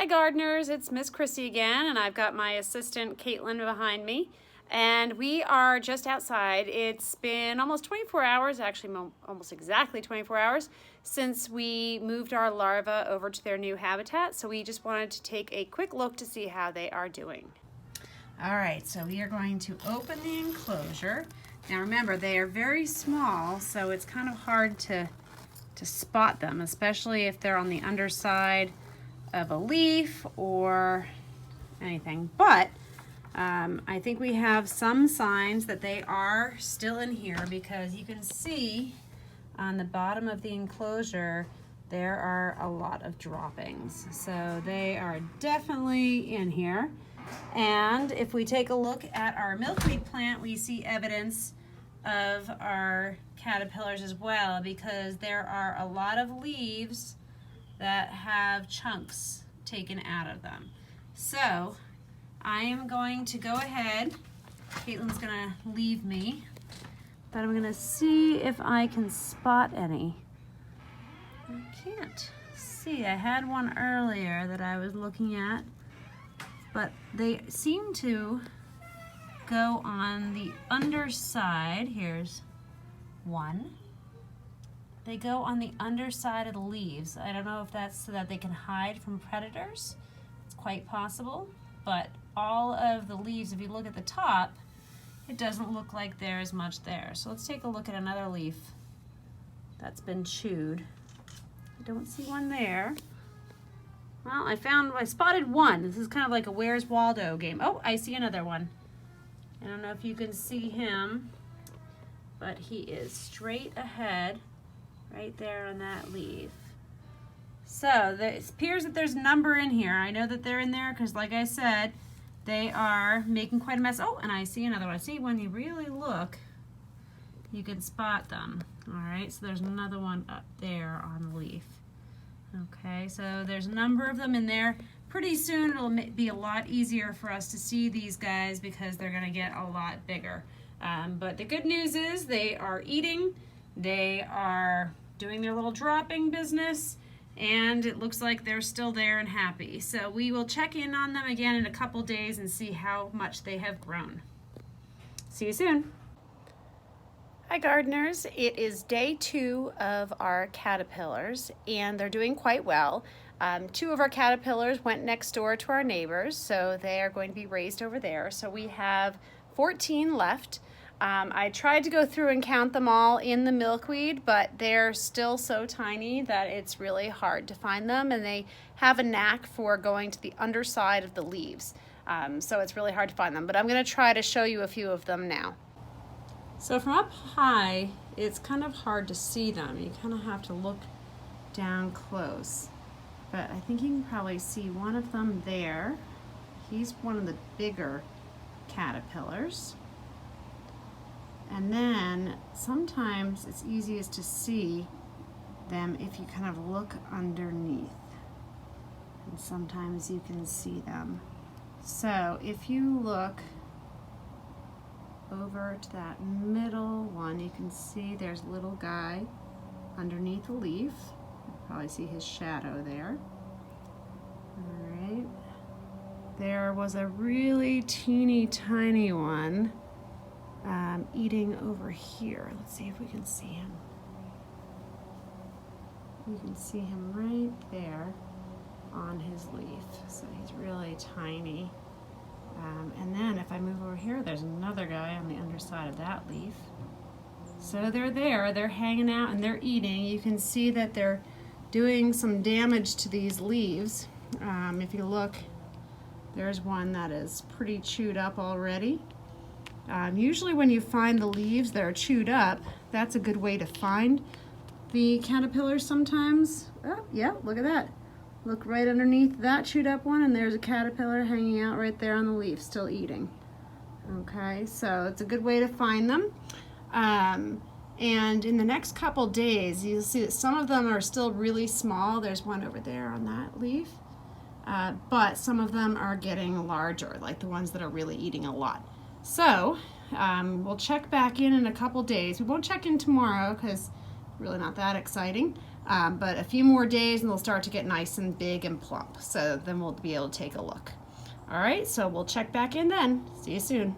Hi gardeners, it's Miss Krissy again, and I've got my assistant Caitlin behind me, and we are just outside. It's been almost 24 hours, actually almost exactly 24 hours, since we moved our larvae over to their new habitat, so we just wanted to take a quick look to see how they are doing. All right, so we are going to open the enclosure. Now remember, they are very small, so it's kind of hard to spot them, especially if they're on the underside of a leaf or anything, but I think we have some signs that they are still in here, because you can see on the bottom of the enclosure there are a lot of droppings, so they are definitely in here. And if we take a look at our milkweed plant, we see evidence of our caterpillars as well, because there are a lot of leaves that have chunks taken out of them. So I am going to go ahead, Caitlin's gonna leave me, but I'm gonna see if I can spot any. I can't see. I had one earlier that I was looking at, but they seem to go on the underside. Here's one. They go on the underside of the leaves. I don't know if that's so that they can hide from predators. It's quite possible, but all of the leaves, if you look at the top, it doesn't look like there is much there. So let's take a look at another leaf that's been chewed. I don't see one there. Well, I spotted one. This is kind of like a Where's Waldo game. Oh, I see another one. I don't know if you can see him, but he is straight ahead right there on that leaf. So it appears that there's a number in here. I know that they're in there because, like I said, they are making quite a mess. Oh, and I see another one. See, when you really look, you can spot them. All right, so there's another one up there on the leaf. Okay, so there's a number of them in there. Pretty soon it'll be a lot easier for us to see these guys because they're gonna get a lot bigger. But the good news is they are eating, they are doing their little dropping business, and it looks like they're still there and happy. So we will check in on them again in a couple days and see how much they have grown. See you soon. Hi gardeners, it is day 2 of our caterpillars, and they're doing quite well. 2 of our caterpillars went next door to our neighbors, so they are going to be raised over there. So we have 14 left. I tried to go through and count them all in the milkweed, but they're still so tiny that it's really hard to find them, and they have a knack for going to the underside of the leaves. So it's really hard to find them, but I'm going to try to show you a few of them now. So from up high, it's kind of hard to see them. You kind of have to look down close. But I think you can probably see one of them there. He's one of the bigger caterpillars. And then sometimes it's easiest to see them if you kind of look underneath. And sometimes you can see them. So if you look over to that middle one, you can see there's a little guy underneath a leaf. You can probably see his shadow there. All right. There was a really teeny tiny one eating over here. Let's see if we can see him. You can see him right there on his leaf. So he's really tiny. And then if I move over here, there's another guy on the underside of that leaf. So they're there, they're hanging out and they're eating. You can see that they're doing some damage to these leaves. If you look, there's one that is pretty chewed up already. Usually when you find the leaves that are chewed up, that's a good way to find the caterpillars sometimes. Oh, yeah, look at that. Look right underneath that chewed up one, and there's a caterpillar hanging out right there on the leaf, still eating. Okay, so it's a good way to find them. And in the next couple days, you'll see that some of them are still really small. There's one over there on that leaf. But some of them are getting larger, like the ones that are really eating a lot. So we'll check back in a couple days. We won't check in tomorrow because it's really not that exciting. But a few more days and they'll start to get nice and big and plump. So then we'll be able to take a look. All right, so we'll check back in then. See you soon.